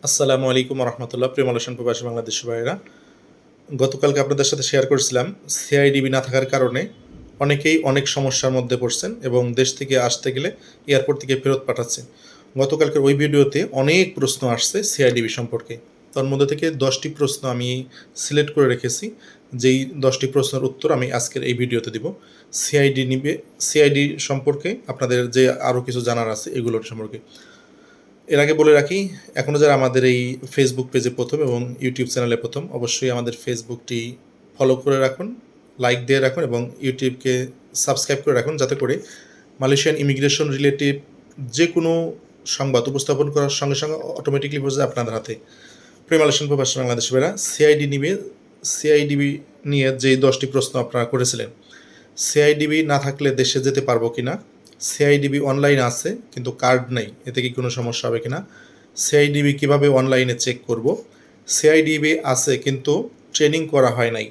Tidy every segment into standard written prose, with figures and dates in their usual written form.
আসসালামু আলাইকুম রহমতুল্লাহ। প্রিয় মালয়েশিয়ান প্রবাসী বাংলাদেশি ভাইয়েরা, গতকালকে আপনাদের সাথে শেয়ার করেছিলাম সিআইডিবি না থাকার কারণে অনেকেই অনেক সমস্যার মধ্যে পড়ছেন এবং দেশ থেকে আসতে গেলে এয়ারপোর্ট থেকে ফেরত পাঠাচ্ছে। গতকালকের ওই ভিডিওতে অনেক প্রশ্ন আসছে সিআইডিবি সম্পর্কে। তার মধ্যে থেকে 10টি প্রশ্ন আমি সিলেক্ট করে রেখেছি, যেই 10টি প্রশ্নের উত্তর আমি আজকের এই ভিডিওতে দিব। সিআইডি সম্পর্কে আপনাদের যে আরও কিছু জানার আছে এগুলোর সম্পর্কে। এর আগে বলে রাখি, এখনও যারা আমাদের এই ফেসবুক পেজে প্রথম এবং ইউটিউব চ্যানেলে প্রথম, অবশ্যই আমাদের ফেসবুকটি ফলো করে রাখুন, লাইক দিয়ে রাখুন এবং ইউটিউবকে সাবস্ক্রাইব করে রাখুন, যাতে করে মালয়েশিয়ান ইমিগ্রেশন রিলেটিভ যে কোনো সংবাদ উপস্থাপন করার সঙ্গে সঙ্গে অটোমেটিকলি পৌঁছে আপনাদের হাতে। প্রিয় মালয়েশিয়ান প্রবাসী বাংলাদেশিরা, সিআইডিবি নিয়ে যে 10টি প্রশ্ন আপনারা করেছিলেন, সিআইডিবি না থাকলে দেশে যেতে পারবো কি না, সিআইডিবি অনলাইন আছে কিন্তু কার্ড নেই, এতে কি কোনো সমস্যা হবে কিনা, সিআইডিবি কীভাবে অনলাইনে চেক করব, সিআইডিবি আছে কিন্তু ট্রেনিং করা হয় নাই,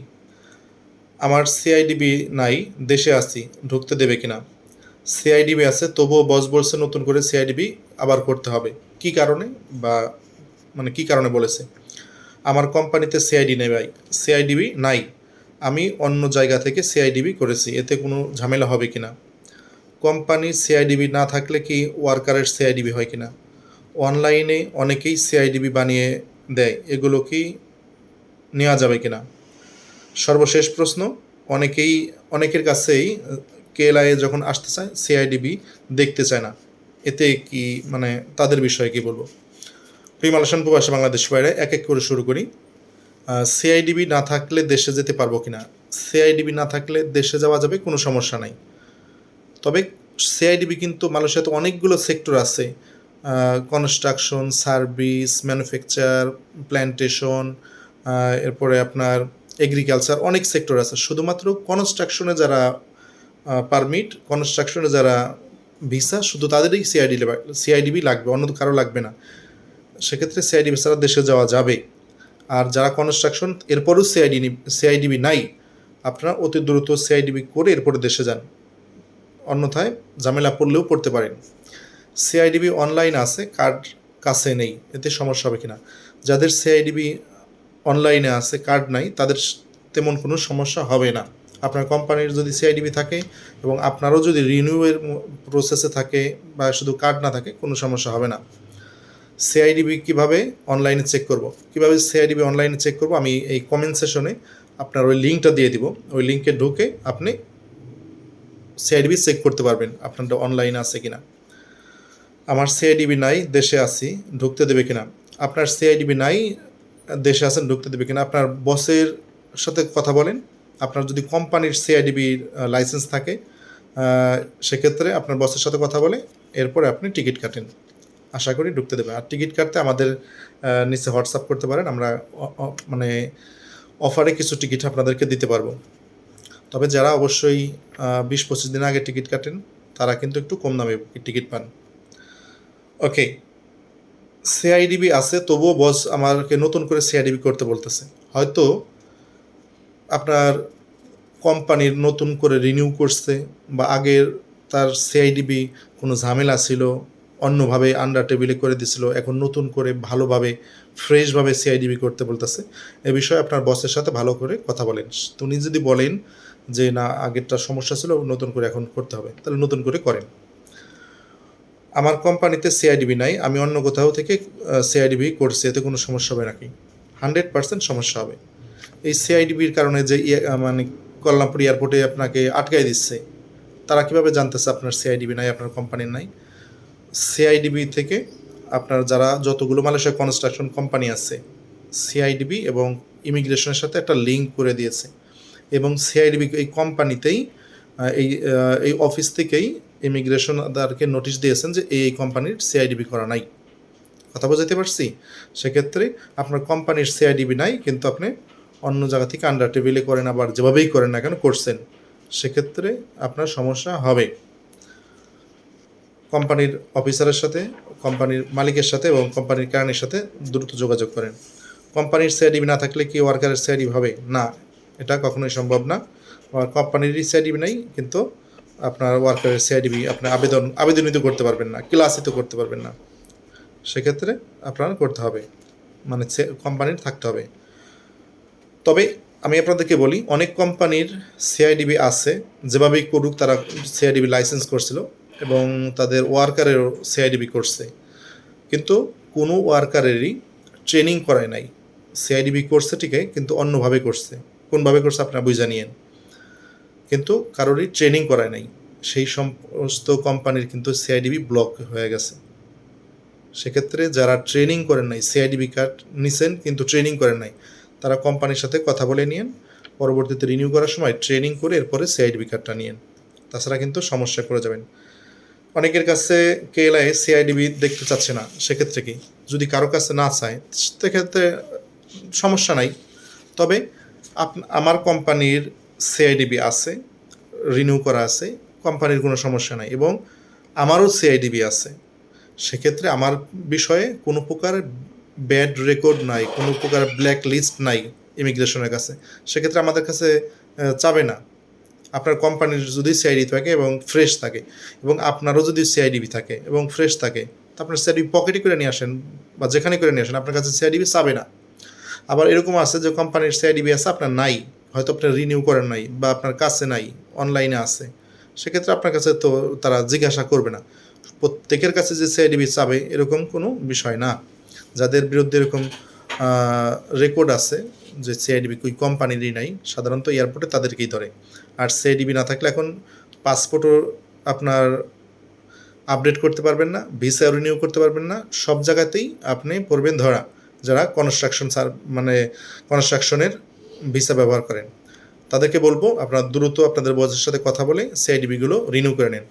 আমার সিআইডিবি নাই দেশে আছি ঢুকতে দেবে কিনা, সিআইডিবি আছে তবুও বস বলছে নতুন করে সিআইডিবি আবার করতে হবে, কি কারণে বা কি কারণে বলেছে, আমার কোম্পানিতে সিআইডিবি নাই, আমি অন্য জায়গা থেকে সিআইডিবি করেছি, এতে কোনো ঝামেলা হবে কিনা, কোম্পানির সিআইডিবি না থাকলে কি ওয়ার্কারের সিআইডিবি হয় কিনা, অনলাইনে অনেকেই সিআইডিবি বানিয়ে দেয়, এগুলো কি নেওয়া যাবে কিনা, সর্বশেষ প্রশ্ন, অনেকের কাছেই কেএলআই যখন আসতে চায় সিআইডিবি দেখতে চায় না, এতে কি তাদের বিষয়ে কি বলবো। প্রিয় মালয়েশিয়ান প্রবাসী বাংলাদেশ বাইরে এক এক করে শুরু করি। সিআইডিবি না থাকলে দেশে যেতে পারবো কিনা, সিআইডিবি না থাকলে দেশে যাওয়া যাবে, কোনো সমস্যা নাই। তবে সিআইডিবি কিন্তু মালয়েশিয়াতে অনেকগুলো সেক্টর আছে, কনস্ট্রাকশন, সার্ভিস, ম্যানুফ্যাকচার, প্ল্যান্টেশন, এরপরে আপনার এগ্রিকালচার, অনেক সেক্টর আছে। শুধুমাত্র কনস্ট্রাকশনে যারা পারমিট, কনস্ট্রাকশনে যারা ভিসা, শুধু তাদেরই সিআইডিবি লাগবে, অন্য কারো লাগবে না। সেক্ষেত্রে সিআইডিবি ছাড়া দেশে যাওয়া যাবে। আর যারা কনস্ট্রাকশন এরপরও সিআইডিবি নাই, আপনারা অতি দ্রুত সিআইডিবি করে এরপরে দেশে যান, অন্যথায় ঝামেলা পড়লেও পড়তে পারেন। সিআইডিবি অনলাইন আছে, কার্ড কাছে নেই, এতে সমস্যা হবে কিনা, যাদের সিআইডিবি অনলাইনে আছে কার্ড নাই তাদের তেমন কোনো সমস্যা হবে না। আপনার কোম্পানির যদি সিআইডিবি থাকে এবং আপনারও যদি রিনিউয়ের প্রসেসে থাকে বা শুধু কার্ড না থাকে, কোনো সমস্যা হবে না। সিআইডিবি কীভাবে অনলাইনে চেক করব, কীভাবে সিআইডিবি অনলাইনে চেক করব, আমি এই কমেন্ট সেশনে আপনার ওই লিঙ্কটা দিয়ে দিব। ওই লিঙ্কে ঢুকে আপনি সিআইডিবি চেক করতে পারবেন আপনারটা অনলাইনে আছে কিনা। আমার সিআইডিবি নাই, দেশে আছি, ঢুকতে দেবে কিনা, আপনার সিআইডিবি নাই, দেশে আছেন, ঢুকতে দেবে কিনা, আপনার বসের সাথে কথা বলেন। আপনার যদি কোম্পানির সিআইডিবির লাইসেন্স থাকে, সেক্ষেত্রে আপনার বসের সাথে কথা বলে এরপরে আপনি টিকিট কাটেন, আশা করি ঢুকতে দেবে। আর টিকিট কাটতে আমাদের নিচে হোয়াটসঅ্যাপ করতে পারেন, আমরা অফারে কিছু টিকিট আপনাদেরকে দিতে পারবো। তবে যারা অবশ্যই 20-25 দিন আগে টিকিট কাটেন তারা কিন্তু একটু কম দামে টিকিট পান। ওকে, সিআইডিবি আছে তবুও বস আমাকে নতুন করে সিআইডিবি করতে বলতেছে, হয়তো আপনার কোম্পানির নতুন করে রিনিউ করছে বা আগের তার সিআইডিবি কোনো ঝামেলা ছিল, অন্যভাবে আন্ডার টেবিলে করে দিছিল, এখন নতুন করে ভালোভাবে ফ্রেশভাবে সিআইডিবি করতে বলতেছে। এ বিষয়ে আপনার বসের সাথে ভালো করে কথা বলেন। উনি যদি বলেন যে না আগেরটা সমস্যা ছিল, নতুন করে এখন করতে হবে, তাহলে নতুন করে করেন। আমার কোম্পানিতে সিআইডিবি নাই, আমি অন্য কোথাও থেকে সিআইডিবি করছি, এতে কোনো সমস্যা হবে নাকি? 100% সমস্যা হবে। এই সিআইডিবির কারণে যে কল্যাণপুর এয়ারপোর্টে আপনাকে আটকাই দিচ্ছে, তারা কীভাবে জানতেছে আপনার সিআইডিবি নাই, আপনার কোম্পানির নাই? সিআইডিবি থেকে আপনার যারা যতগুলো মালয়েশিয়া কনস্ট্রাকশন কোম্পানি আছে, সিআইডিবি এবং ইমিগ্রেশনের সাথে একটা লিঙ্ক করে দিয়েছে, এবং সিআইডিবি এই কোম্পানিতেই এই অফিস থেকেই ইমিগ্রেশনদারকে নোটিশ দিয়েছেন যে এই কোম্পানির সিআইডিবি করা নাই। কথা বোঝাতে পারছি? সেক্ষেত্রে আপনার কোম্পানির সিআইডিবি নাই কিন্তু আপনি অন্য জায়গা থেকে আন্ডার টেবিলে করেন, আবার যেভাবেই করেন না কেন করছেন, সেক্ষেত্রে আপনার সমস্যা হবে। কোম্পানির অফিসারের সাথে, কোম্পানির মালিকের সাথে এবং কোম্পানির কেরানির সাথে দ্রুত যোগাযোগ করেন। কোম্পানির সিআইডিবি না থাকলে কি ওয়ার্কারের সিআইডিবি হবে? না, এটা কখনোই সম্ভব না। কোম্পানিরই সিআইডিবি নেই কিন্তু আপনার ওয়ার্কারের সিআইডিবি আপনি আবেদনই তো করতে পারবেন না, ক্লাসই তো করতে পারবেন না। সেক্ষেত্রে আপনার করতে হবে, মানে কোম্পানির থাকতে হবে। তবে আমি আপনাদেরকে বলি, অনেক কোম্পানির সিআইডিবি আছে, যেভাবেই করুক তারা সিআইডিবি লাইসেন্স করছিল এবং তাদের ওয়ার্কারেরও সিআইডিবি করছে, কিন্তু কোনো ওয়ার্কারেরই ট্রেনিং করায় নাই। সিআইডিবি করছে ঠিকই, কিন্তু অন্যভাবে করছে। কোনভাবে করছে আপনারা বুঝে নিয়েন, কিন্তু কারোরই ট্রেনিং করায় নাই। সেই সমস্ত কোম্পানির কিন্তু সিআইডিবি ব্লক হয়ে গেছে। সেক্ষেত্রে যারা ট্রেনিং করেন নাই, সিআইডিবি কার্ড নিছেন কিন্তু ট্রেনিং করেন নাই, তারা কোম্পানির সাথে কথা বলে নিয়েন, পরবর্তীতে রিনিউ করার সময় ট্রেনিং করে এরপরে সিআইডিবি কার্ডটা নিয়েন, তাছাড়া কিন্তু সমস্যায় পড়ে যাবেন। অনেকের কাছে কেএলআই সিআইডিবি দেখতে চাচ্ছে না, সেক্ষেত্রে কি, যদি কারো কাছে না চায় সেক্ষেত্রে সমস্যা নাই। তবে আমার কোম্পানির সিআইডিবি আছে, রিনিউ করা আছে, কোম্পানির কোনো সমস্যা নাই, এবং আমারও সিআইডিবি আছে। সেক্ষেত্রে আমার বিষয়ে কোনো প্রকার ব্যাড রেকর্ড নাই, কোনো প্রকার ব্ল্যাক লিস্ট নাই ইমিগ্রেশনের কাছে। সেক্ষেত্রে আমাদের কাছে চাবে না। আপনার কোম্পানির যদি সিআইডি থাকে এবং ফ্রেশ থাকে, এবং আপনারও যদি সিআইডিবি থাকে এবং ফ্রেশ থাকে, তো আপনার সিআইডিবি পকেটে করে নিয়ে আসেন বা যেখানে করে নিয়ে আসেন, আপনার কাছে সিআইডিবি চাবে না। আবার এরকম আছে যে কোম্পানির সিআইডিবি আছে, আপনার নাই, হয়তো আপনার রিনিউ করেন নাই বা আপনার কাছে নাই, অনলাইনে আছে, সেক্ষেত্রে আপনার কাছে তো তারা জিজ্ঞাসা করবে না। প্রত্যেকের কাছে যে সিআইডিবি চাবে এরকম কোনো বিষয় না। যাদের বিরুদ্ধে এরকম রেকর্ড আছে যে সিআইডিবি কোই কোম্পানিরই নাই, সাধারণত এয়ারপোর্টে তাদেরকেই ধরে। আর সিআইডিবি না থাকলে এখন পাসপোর্টও আপনার আপডেট করতে পারবেন না, ভিসা রিনিউ করতে পারবেন না, সব জায়গাতেই আপনি পড়বেন ধরা, যারা কনস্ট্রাকশনের ভিসা ব্যবহার করেন। তাদেরকে বলবো আপনারা দ্রুত আপনাদের বসের সাথে কথা বলে সিআইডিবিগুলো রিনিউ করে নেন।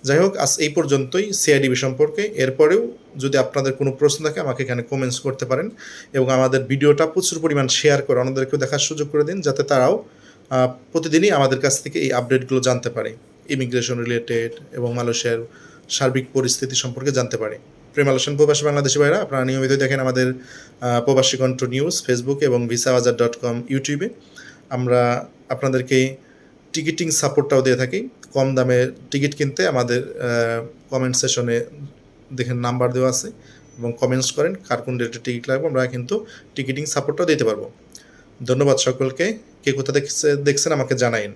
যাই হোক, আজ এই পর্যন্তই সিআইডিবি সম্পর্কে। এরপরেও যদি আপনাদের কোনো প্রশ্ন থাকে আমাকে এখানে কমেন্টস করতে পারেন, এবং আমাদের ভিডিওটা প্রচুর পরিমাণ শেয়ার করে অন্যদেরকেও দেখার সুযোগ করে দিন, যাতে তারাও প্রতিদিনই আমাদের কাছ থেকে এই আপডেটগুলো জানতে পারে, ইমিগ্রেশন রিলেটেড এবং মালয়েশিয়ার সার্বিক পরিস্থিতি সম্পর্কে জানতে পারে। প্রিয় মালয়েশিয়ান প্রবাসী বাংলাদেশি ভাইরা, আপনারা নিয়মিত দেখেন আমাদের প্রবাসী কণ্ঠ নিউজ ফেসবুকে এবং visabazaar.com ইউটিউবে। আমরা আপনাদেরকে টিকিটিং সাপোর্টটাও দিয়ে থাকি। কম দামে টিকিট কিনতে আমাদের কমেন্ট সেশনে দেখেন নাম্বার দেওয়া আছে, এবং কমেন্টস করেন কার কোন ডেটে টিকিট লাগবে, আমরা কিন্তু টিকিটিং সাপোর্টটাও দিতে পারবো। ধন্যবাদ সকলকে। কে কোথা দেখছেন আমাকে জানাইন।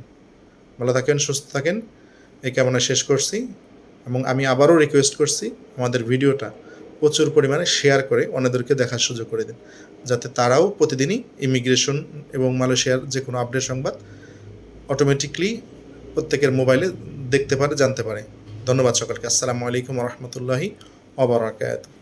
ভালো থাকেন, সুস্থ থাকেন, এই কামনা শেষ করছি। এবং আমি আবারও রিকোয়েস্ট করছি, আমাদের ভিডিওটা প্রচুর পরিমাণে শেয়ার করে অন্যদেরকে দেখার সুযোগ করে দিন, যাতে তারাও প্রতিদিনই ইমিগ্রেশন এবং মালয়েশিয়ার যে কোনো আপডেট সংবাদ অটোমেটিকলি প্রত্যেকের মোবাইলে দেখতে পারে, জানতে পারে। ধন্যবাদ সকলকে। আসসালামু আলাইকুম ওয়া রাহমাতুল্লাহি ওয়া বারাকাতুহু।